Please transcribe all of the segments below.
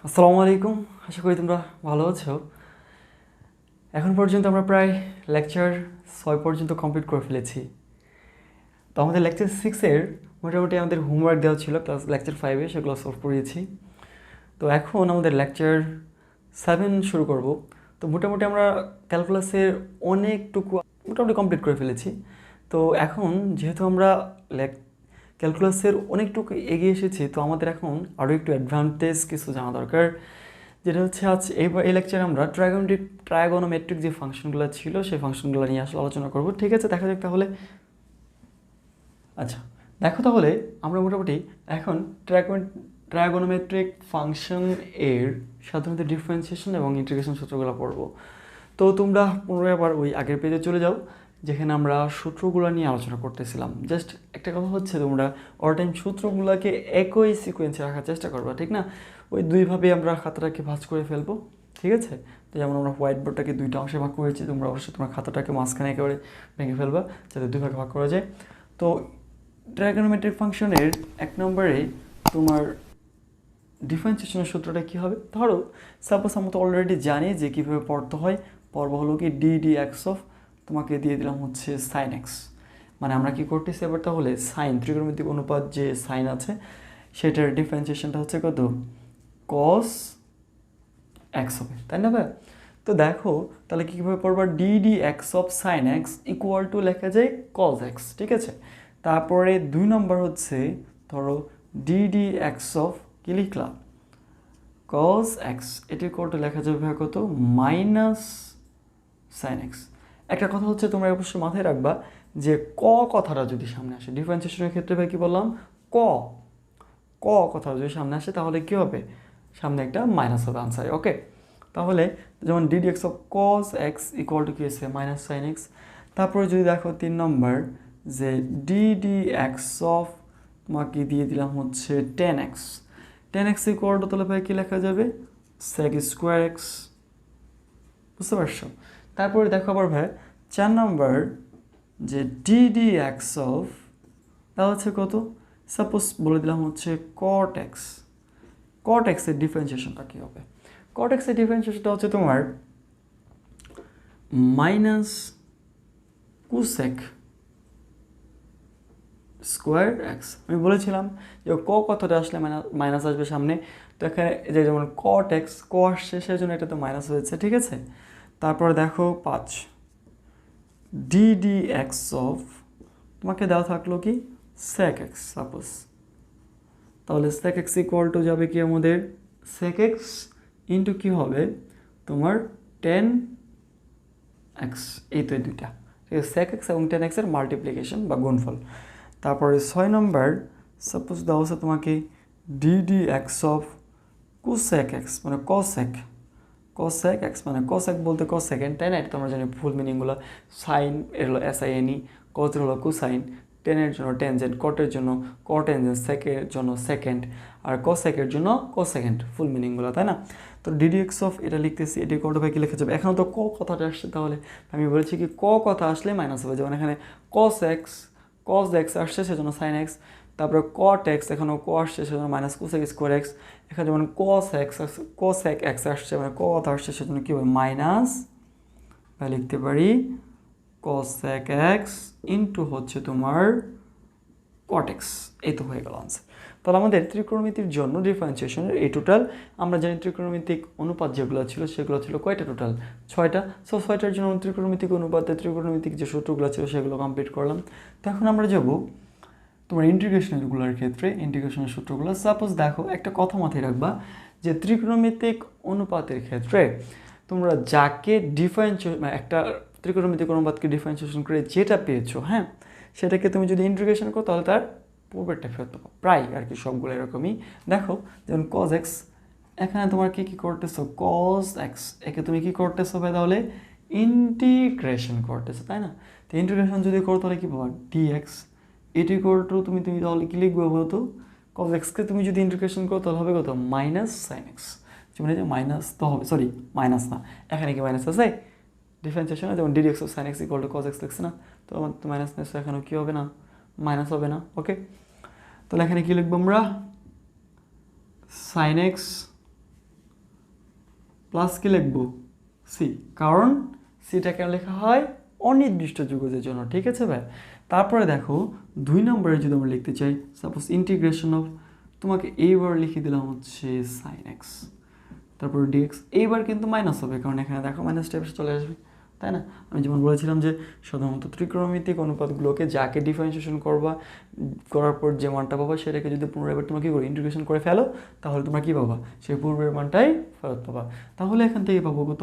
আসসালামু আলাইকুম, আশা করি তোমরা ভালো আছো। এখন পর্যন্ত আমরা প্রায় লেকচার 6 পর্যন্ত কমপ্লিট করে ফেলেছি। তো আমাদের লেকচার 6-এর মোটামুটি আমাদের হোমওয়ার্ক দেওয়া ছিল ক্লাস লেকচার 5-এ, সেগুলো সলভ করিয়েছি। তো এখন আমাদের লেকচার 7 শুরু করব। তো মোটামুটি আমরা ক্যালকুলাসের অনেকটুকু মোটামুটি কমপ্লিট করে ফেলেছি। তো এখন যেহেতু আমরা ক্যালকুলাসের অনেকটুকু এগিয়ে এসেছি, তো আমাদের এখন আরও একটু অ্যাডভান্টেজ কিছু জানা দরকার, যেটা হচ্ছে আজ এই লেকচারে আমরা ট্রায়াগোনোমেট্রিক যে ফাংশনগুলো ছিল সেই ফাংশনগুলো নিয়ে আসলে আলোচনা করব। ঠিক আছে, দেখা যাক তাহলে। আচ্ছা, দেখো তাহলে আমরা মোটামুটি এখন ট্রায়াগোনোমেট্রিক ফাংশন এর সাধারণত ডিফারেন্সিয়েশন এবং ইন্টিগ্রেশন সূত্রগুলো পড়বো। তো তোমরা পুনরায় আবার ওই আগের পেজে চলে যাও, যেখানে আমরা সূত্রগুলো নিয়ে আলোচনা করতেছিলাম। জাস্ট একটা কথা হচ্ছে, তোমরা অল টাইম সূত্রগুলোকে একই সিকোয়েন্সে রাখার চেষ্টা করবা, ঠিক না? ওই দুইভাবে আমরা খাতাটাকে ভাঁজ করে ফেলবো, ঠিক আছে? তো যেমন আমরা হোয়াইট বোর্ডটাকে দুইটা অংশে ভাগ করেছি, তোমরা অবশ্যই তোমার খাতাটাকে মাঝখানে একেবারে ভেঙে ফেলবা, যাতে দুই ভাগে ভাগ করা যায়। তো ট্রাইগোনোমেট্রিক ফাংশনের 1 নম্বরে তোমার ডিফারেন্সিয়েশনের সূত্রটা কী হবে? ধরো সাপোজ আমরা তো অলরেডি জানি যে কীভাবে পড়তে হয়। পর্ব হলো কি ডি এক্স অফ, তোমাকে দিয়ে দিলাম হচ্ছে সাইন এক্স। মানে আমরা কি করতেছি এবার তাহলে সাইন, ত্রিকোণমিতিক অনুপাত যে সাইন আছে সেটার ডিফারেন্সিয়েশনটা হচ্ছে কত? কস এক্স হবে, তাই না ভাই? তো দেখো তাহলে কীভাবে পড়বা, D x of sine X equal two লেখা যায় কস এক্স, ঠিক আছে? তারপরে 2 নম্বর হচ্ছে ধরো ডি এক্স অফ কি লিখলাম, cos x, এটি কোটা লেখা যাবে কত? Minus sine x. একটা কথা হচ্ছে তোমরা অবশ্যই মাথায় রাখবা যে ক কথাটা যদি সামনে আসে ডিফারেন্সিয়েশনের ক্ষেত্রে, ভাই কি বললাম, ক ক কথাটা যদি সামনে আসে তাহলে কি হবে? সামনে একটা মাইনাস হবে আনসারে, ওকে? তাহলে যেমন DD X of cos x equal two কি আছে? Minus sine x. তারপরে যদি দেখো 3 নম্বর যে ডিডি এক্স অফ, তোমাকে দিয়ে দিলাম হচ্ছে 10x। 10x ইকুয়াল টু তাহলে ভাই কী লেখা যাবে? সেক স্কোয়ার এক্স, বুঝতে পারছো? তারপরে দেখো আবার ভাই 4 নম্বর যে ডিডি এক্স অফ, তা হচ্ছে কত? সাপোজ বলে দিলাম হচ্ছে কট এক্স। কট এক্সের ডিফারেন্সিয়েশনটা কী হবে? কট এক্সের ডিফারেন্সিয়েশনটা হচ্ছে তোমার মাইনাস কুসেক স্কোয়ার এক্স। আমি বলেছিলাম যে ক কথাটা আসলে মাইনাস আসবে সামনে, তো এখানে যে যেমন কট এক্স, ক আসছে সেজন্য এটা তো মাইনাস হয়েছে, ঠিক আছে? তারপর দেখো 5 ডিডি এক্স অফ, তোমাকে দেওয়া থাকলো কি সেক এক্স সাপোজ, তাহলে সেক এক্স ইকুয়াল টু যাবে কি আমাদের সেক এক্স ইন্টু কী হবে তোমার 10x, এই তো এই দুইটা, ঠিক আছে? সেক এক্স এবং 10x এর মাল্টিপ্লিকেশন বা গুণফল। তারপরে 6 নম্বর সাপোজ দেওয়া হচ্ছে তোমাকে DD X of cosec x, মানে কসেক এক্স, মানে কসেক বলতে কস সেকেন্ড, তাই না? এটা তোমরা জানি ফুল মিনিংগুলো। সাইন এর হলো SINE, কসের হলো কোসাইন, টেনের জন্য টেনজেন্ট, কটের জন্য কটেনজেন্ট, সেকের জন্য সেকেন্ড, আর কসেকের জন্য কোসেকেন্ড, ফুল মিনিংগুলো, তাই না? তো ডিডি এক্স অফ এটা লিখতেছি, এটি কত ভাই কি লেখা যাবে? এখনও তো ক কথাটা আসছে, তাহলে আমি বলেছি কি ক কথা আসলে মাইনাস হবে, যেমন এখানে কস এক্স আসছে সেজন্য সাইন এক্স, তারপরে কট এক্স এখানেও ক আসছে সেজন্য মাইনাস কোসেক স্কোয়ার এক্স, এখানে যেমন কোসেক এক্স আসছে মানে ক কথা আসছে সেজন্য কী হবে? মাইনাস, বা লিখতে পারি কোসেক এক্স ইন্টু হচ্ছে তোমার কট এক্স। এই তো হয়ে গেল আনসার। তাহলে আমাদের ত্রিকোণমিতির জন্য ডিফারেন্সিয়েশনের এই টোটাল, আমরা জানি ত্রিকোণমিতিক অনুপাত যেগুলো ছিল সেগুলো ছিল কয়টা? টোটাল 6টা। সো 6টার জন্য ত্রিকোণমিতিক অনুপাতে ত্রিকোণমিতিক যে সূত্রগুলো ছিল সেগুলো কমপ্লিট করলাম। তো এখন আমরা যাব তোমার ইন্টিগ্রেশনগুলোর ক্ষেত্রে, ইন্টিগ্রেশনের সূত্রগুলো। সাপোজ দেখো একটা কথা মাথায় রাখবা যে ত্রিকোণমিতিক অনুপাতের ক্ষেত্রে তোমরা যাকে একটা ত্রিকোণমিতিক অনুপাতকে ডিফারেন্সিয়েশন করে যেটা পেয়েছো, হ্যাঁ, সেটাকে তুমি যদি ইন্টিগ্রেশন করো তাহলে তার পূর্বেরটা ফেরত পাবো, প্রায় আর কি সবগুলো এরকমই। দেখো যেমন কজ এক্স, এখানে তোমার কী করতেছো? কজ এক্স, একে তুমি কী করতেছো ভাই? তাহলে ইন্টিগ্রেশন করতেছো, তাই না? তো ইন্টিগ্রেশন যদি করো তাহলে কী পাবো? ডিএক্স এটি করতো তুমি তাহলে কী লিখবে বলতো? কজ এক্সকে তুমি যদি ইন্টিগ্রেশন করো তাহলে হবে কত? Minus sine x. মানে যে মাইনাস তো হবে, সরি মাইনাস না, এখানে কি মাইনাস আছে ডিফারেন্সিয়েশনে? যেমন DD X of sine X equal to cos X লিখছে না, তো আমার তো মাইনাস নেছে, এখানেও কী হবে না? মাইনাস হবে না, ওকে? তাহলে এখানে কী লিখবো আমরা? সাইন এক্স প্লাস কি লিখবো সি, কারণ সিটা কেন লেখা হয় অনির্দিষ্ট যুগজের জন্য, ঠিক আছে ভাই। তারপরে দেখো 2 নম্বরে যদি আমরা লিখতে চাই সাপোজ ইন্টিগ্রেশন অফ, তোমাকে এইবার লিখে দিলাম হচ্ছে সাইন এক্স, তারপর ডিএক্স। এইবার কিন্তু মাইনাস হবে, কারণ এখানে দেখো মাইনাস টাইপ চলে আসবে, তাই না? আমি যেমন বলেছিলাম যে সাধারণত ত্রিকোণমিতিক অনুপাতগুলোকে যাকে ডিফারেন্সিয়েশন করার পর যে মানটা পাবা সেটাকে যদি পুনরায় তোমরা কী করো ইন্টিগ্রেশন করে ফেলো, তাহলে তোমরা কী পাবা সেই পূর্বের মানটাই ফেরত পাবা। তাহলে এখান থেকে পাবো কত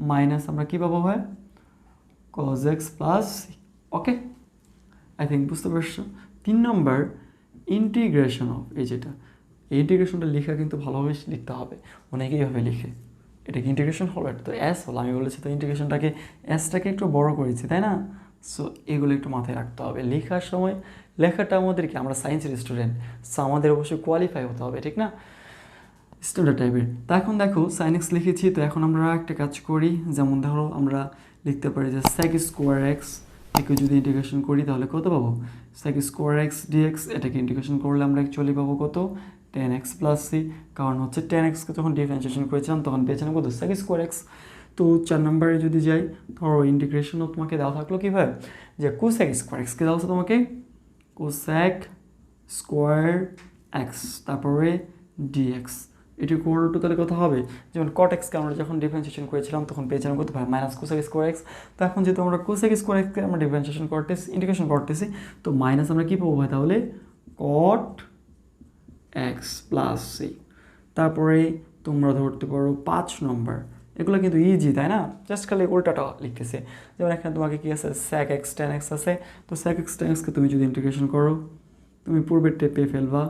মাইনাস, আমরা কী পাবো ভাই cos x plus C. Okay, I think বুঝতে পারছো। 3 নম্বর ইন্টিগ্রেশন অফ, এই যেটা এই ইন্টিগ্রেশনটা লেখা কিন্তু ভালোভাবে লিখতে হবে, অনেকেই ভাবে লিখে এটা কি ইন্টিগ্রেশন হলো, এটা তো এস হলো, আমি বলেছি তো ইন্টিগ্রেশনটাকে এসটাকে একটু বড় করেছি, তাই না? সো এগুলো একটু মাথায় রাখতে হবে লেখার সময়। লেখাটা আমাদেরকে, আমরা সায়েন্সের স্টুডেন্ট, সো আমাদের অবশ্যই কোয়ালিফাই হতে হবে, ঠিক না? স্ট্যান্ডার্ড টাইপের। তা এখন দেখো সাইন এক্স লিখেছি, তো এখন আমরা একটা কাজ করি, যেমন ধরো আমরা লিখতে পারি যে সেক স্কোয়ার এক্স একে যদি ইন্টিগ্রেশন করি তাহলে কত পাবো সেক স্কোয়ার এক্স ডিএক্স, এটাকে ইন্টিগ্রেশন করলে আমরা অ্যাকচুয়ালি পাবো কত 10x প্লাস সি, কারণ হচ্ছে 10xকে যখন ডিফারেন্সিয়েশন করেছিলাম তখন পেয়েছিলাম কত সেক স্কোয়ার এক্স। তো 4 নম্বরে যদি যাই, ধরো ইন্টিগ্রেশনও তোমাকে দেওয়া থাকলো কীভাবে যে কোসেক স্কোয়ার এক্সকে দেওয়া হচ্ছে তোমাকে কোসেক স্কোয়ার এক্স তারপরে ডিএক্স, এটি কোর টোটালি কথা হবে। যেমন কট এক্সকে আমরা যখন ডিফারেন্সিয়েশন করেছিলাম তখন পেয়েছিলাম কত ভাই মাইনাস কোসেক স্কোয়ার এক্স। তো এখন যেহেতু আমরা কোসেক স্কোয়ার এক্সকে আমরা ডিফারেন্সিয়েশন করতেছি, ইন্টিগ্রেশন করতেছি, তো মাইনাস আমরা কী পাবো ভাই তাহলে কট এক্স প্লাস সি। তারপরে তোমরা ধরতে পারো 5 নম্বর, এগুলো কিন্তু ইজি, তাই না? জাস্ট খালি উল্টাটা লিখতেছে। যেমন এখানে তোমাকে কী আছে স্যাক এক্স 10x আছে, তো স্যাক এক্স 10xকে তুমি যদি ইন্টিগ্রেশন করো তুমি পূর্বের টেপে ফেলবা,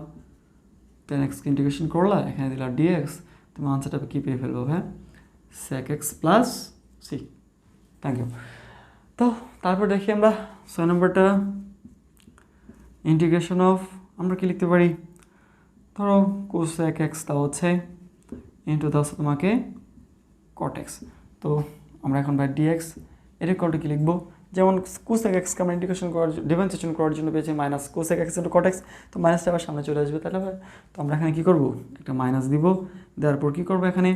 10xকে ইন্টিগ্রেশন করলা, এখানে দিলা ডিএক্স, তুমি আনসারটা কী পেয়ে ফেলবো হ্যাঁ sec X plus C. Thank you. তো তারপর দেখি আমরা 6 নম্বরটা ইন্টিগ্রেশন অফ, আমরা কি লিখতে পারি ধরো কোসেক এক্স তা হচ্ছে ইন্টু তা হচ্ছে তোমাকে কট এক্স। তো আমরা এখন বাই ডিএক্স এর কলটা কি লিখবো, যেমন কোসেক এক্সকে আমরা ইন্টিগ্রেশন করার ডিফারেন্সিয়েশন করার জন্য পেয়েছি minus cosec x into cot x, তো মাইনাসটা আবার সামনে চলে আসবে, তাহলে তো আমরা এখানে কী করবো একটা মাইনাস দিব, দেওয়ার পর কী করবো এখানে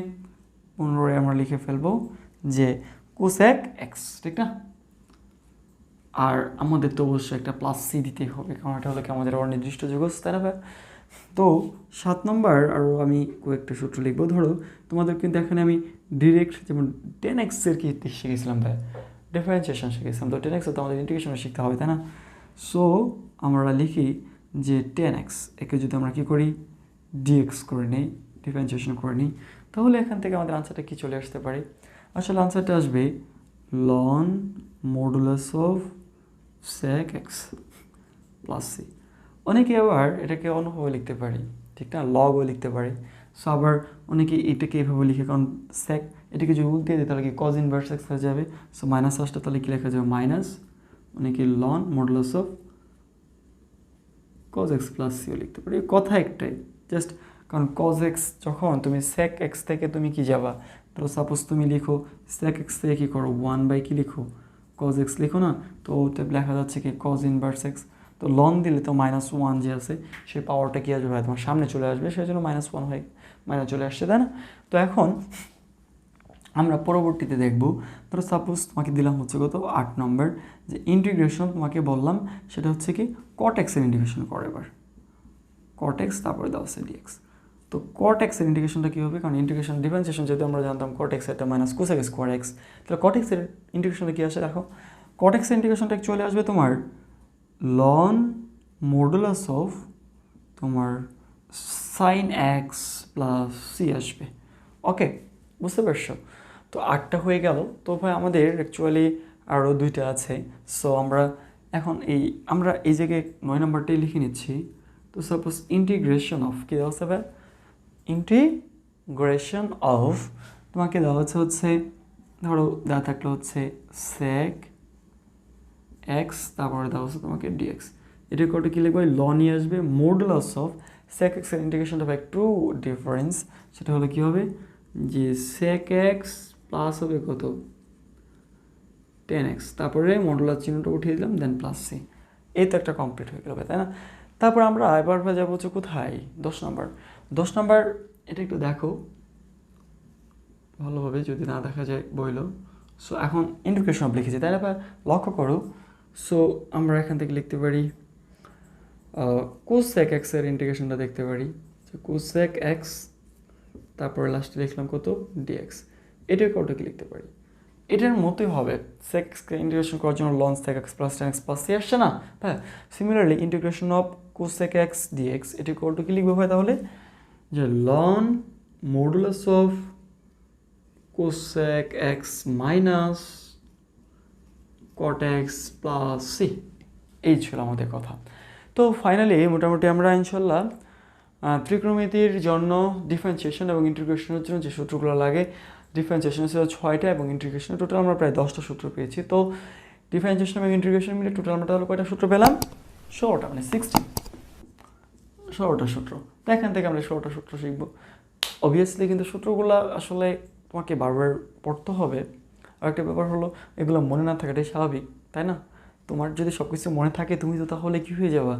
পুনরায় আমরা লিখে ফেলবো যে কোসেক এক্স, ঠিক না? আর আমাদের তো অবশ্যই একটা প্লাস সি দিতেই হবে, কারণ এটা হলো কি আমাদের অনির্দিষ্ট যুগজ, তাই না? তো 7 নম্বর আরও আমি কয়েকটা সূত্র লিখবো। ধরো তোমাদের কিন্তু এখানে আমি ডিরেক্ট যেমন 10x এর কি শিখেছিলাম ভাই ডিফারেন্সিয়েশন শিখেছিলাম, তো 10x তো আমাদের ইন্টিগ্রেশন শিখতে হবে, তাই না? সো আমরা লিখি যে 10x একে যদি আমরা কী করি dx করে নিই, ডিফারেন্সিয়েশন করে নিই, তাহলে এখান থেকে আমাদের আনসারটা কী চলে আসতে পারে, আসলে আনসারটা আসবে ln modulus of sec X plus C. অনেকে আবার এটাকে অন্যভাবে লিখতে পারি, ঠিক না, লগও লিখতে পারি। সো আবার অনেকে এটাকে এভাবে লিখে, কারণ সেক এটাকে যদি উল্টে দিই তাহলে কি কজ ইনভার্স এক্স হয়ে যাবে, সো মাইনাস আসটা তাহলে কী লেখা যাবে মাইনাস অনেকে ln modulus of cos X plus সিও লিখতে পারি। কথা একটাই জাস্ট, কারণ কজ এক্স যখন তুমি সেক এক্স থেকে তুমি কি যাবা, ধরো সাপোজ তুমি লিখো সেক এক্স থেকে কী করো 1 কি লিখো কজ এক্স লিখো না, তো ওটা লেখা যাচ্ছে কি কজ ইনভার্স এক্স, তো লন দিলে তো -1 যে আছে সেই পাওয়ারটা কী আসবে তোমার সামনে চলে আসবে, সেই জন্য -1 হয়ে মাইনাস চলে আসছে, তাই না? তো এখন আমরা পরবর্তীতে দেখব, ধরো সাপোজ তোমাকে দিলাম হচ্ছে কত 8 নম্বর যে ইন্টিগ্রেশন, তোমাকে বললাম সেটা হচ্ছে কি কট এক্সের ইন্টিগ্রেশন করে, এবার কট এক্স তারপরে দেওয়া আছে ডিএক্স। তো কট এক্সের ইন্টিগ্রেশনটা কী হবে, কারণ ইন্টিগ্রেশন ডিফারেন্সিয়েশন যেহেতু আমরা জানতাম কট এক্স একটা মাইনাস কোসেক স্কোয়ার এক্স, তাহলে কট এক্সের ইন্টিগ্রেশনটা কী আসে দেখো, কট এক্সের ইন্টিগ্রেশনটা চলে আসবে তোমার লন মডুলাস অফ তোমার সাইন এক্স প্লাস সি আসবে। ওকে, বুঝতে পারছো? তো 8টা হয়ে গেল, তো ভাই আমাদের অ্যাকচুয়ালি আরও 2টা আছে। সো আমরা এখন আমরা এই জায়গায় 9 নম্বরটাই লিখে নিচ্ছি। তো সাপোজ ইন্টিগ্রেশন অফ কী দেওয়া হচ্ছে ভাই, ইন্টিগ্রেশন অফ তোমাকে দেওয়া হচ্ছে ধরো দেওয়া থাকলে হচ্ছে সেক এক্স তারপরে দেওয়া হচ্ছে তোমাকে ডিএক্স, এটার কত কী লিখবে লন নিয়ে আসবে মডুলাস অফ সেক এক্সের ইন্টিগ্রেশনটা ভাই একটু ডিফারেন্স, সেটা হলো কী হবে যে সেক এক্স প্লাস হবে কত 10x, তারপরে মডুলাস চিহ্নটা উঠিয়ে দিলাম, দেন প্লাস সি। এই তো একটা কমপ্লিট হয়ে গেল, তাই না? তারপর আমরা এবার যাবো হচ্ছে কোথায় 10 নম্বর। 10 নম্বর এটা একটু দেখো, ভালোভাবে, যদি না দেখা যায় বইলো। সো এখন ইন্টিগ্রেশন অফ লিখেছি, তাই না? লক্ষ্য করো। সো আমরা এখান থেকে লিখতে পারি কোসেক এক্স এর ইন্টিগ্রেশনটা দেখতে পারি, কোসেক এক্স, তারপরে লাস্টে লিখলাম কত, ডিএক্স। এটার কতকে লিখতে পারি, এটার মতোই হবে। সেক্সকে ইন্টিগ্রেশন করার জন্য ln sec X plus tan X plus C আসছে না? হ্যাঁ, similarly integration of cosec X DX, এটার কতকে লিখবো ভাই তাহলে, যে ln modulus of cosec X minus cot X plus C. এই ছিল আমাদের কথা। তো ফাইনালি মোটামুটি আমরা ইনশাল্লাহ ত্রিকোণমিতির জন্য ডিফারেন্সিয়েশন এবং ইন্টিগ্রেশনের জন্য যে সূত্রগুলো লাগে, ডিফারেন্সিয়েশন ছিল 6টা এবং ইন্টিগ্রেশনের টোটাল আমরা প্রায় 10টা সূত্র পেয়েছি। তো ডিফারেন্সিয়েশন এবং ইন্টিগ্রেশন মিলে টোটাল আমরা তাহলে কয়টা সূত্র পেলাম? 16টা, মানে 16টা সূত্র। তো এখান থেকে আমরা 16টা সূত্র শিখবো। অবভিয়াসলি কিন্তু সূত্রগুলো আসলে তোমাকে বারবার পড়তে হবে। আর একটা ব্যাপার হলো, এগুলো মনে না থাকাটাই স্বাভাবিক, তাই না? তোমার যদি সব কিছু মনে থাকে, তুমি তো তাহলে কী হয়ে যাবা,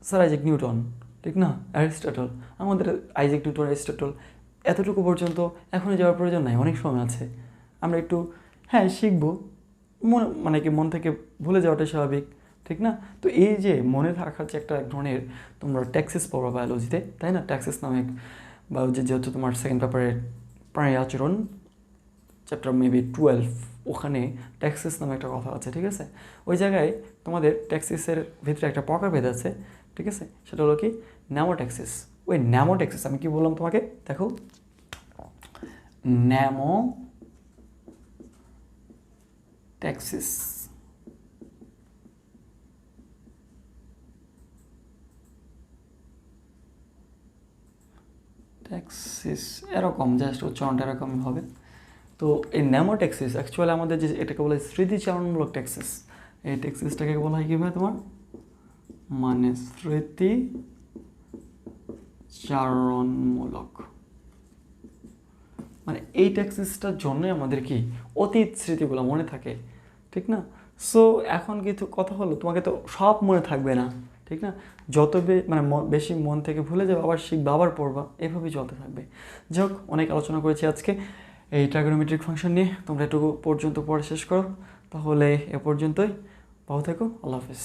স্যার আইজাক নিউটন, ঠিক না, অ্যারিস্টটল। আমাদের আইজাক নিউটন, অ্যারিস্টটল এতটুকু পর্যন্ত এখনই যাওয়ার প্রয়োজন নাই, অনেক সময় আছে। আমরা একটু শিখবো, মানে কি মন থেকে ভুলে যাওয়াটাই স্বাভাবিক, ঠিক না? তো এই যে মনে রাখার যে একটা ধরনের, তোমরা ট্যাক্সিস পড়ো বায়োলজিতে, তাই না? ট্যাক্সিস নামে বায়োলজি যে হচ্ছে তোমার সেকেন্ড পেপারের প্রাণী আচরণ চ্যাপ্টার মেবি 12, ওখানে ট্যাক্সিস নামে একটা কথা আছে, ঠিক আছে? ওই জায়গায় তোমাদের ট্যাক্সিসের ভিতরে একটা প্রকারভেদ আছে, ঠিক আছে? সেটা হলো কি, ন্যামোট্যাক্সিস। ওই ন্যামোট্যাক্সিস আমি কি বললাম তোমাকে, দেখো, ন্যামোট্যাক্সিস। ট্যাক্সিস এরকম, জাস্ট উচ্চারণটা এরকমই হবে। তো এই ন্যামোট্যাক্সিস অ্যাকচুয়ালি আমাদের যে এটাকে বলা হয় স্মৃতিচারণমূলক ট্যাক্সিস। এই ট্যাক্সিসটাকে বলা হয় কীভাবে তোমার, মানে স্মৃতিচারণমূলক। মানে এই ট্যাক্সিসটার জন্যই আমাদের কি অতীত স্মৃতিগুলো মনে থাকে, ঠিক না? সো এখন কিছু কথা হলো, তোমাকে তো সব মনে থাকবে না, ঠিক না? যত মানে বেশি মন থেকে ভুলে যাবে, আবার শিখবে, আবার পড়বা, এভাবেই চলতে থাকবে। যাই হোক, অনেক আলোচনা করেছি আজকে এই ট্রাইগোনোমেট্রিক ফাংশন নিয়ে। তোমরা এটুকু পর্যন্ত পড়া শেষ করো, তাহলে এ পর্যন্তই। ভালো থেকো, আল্লাহ হাফেজ।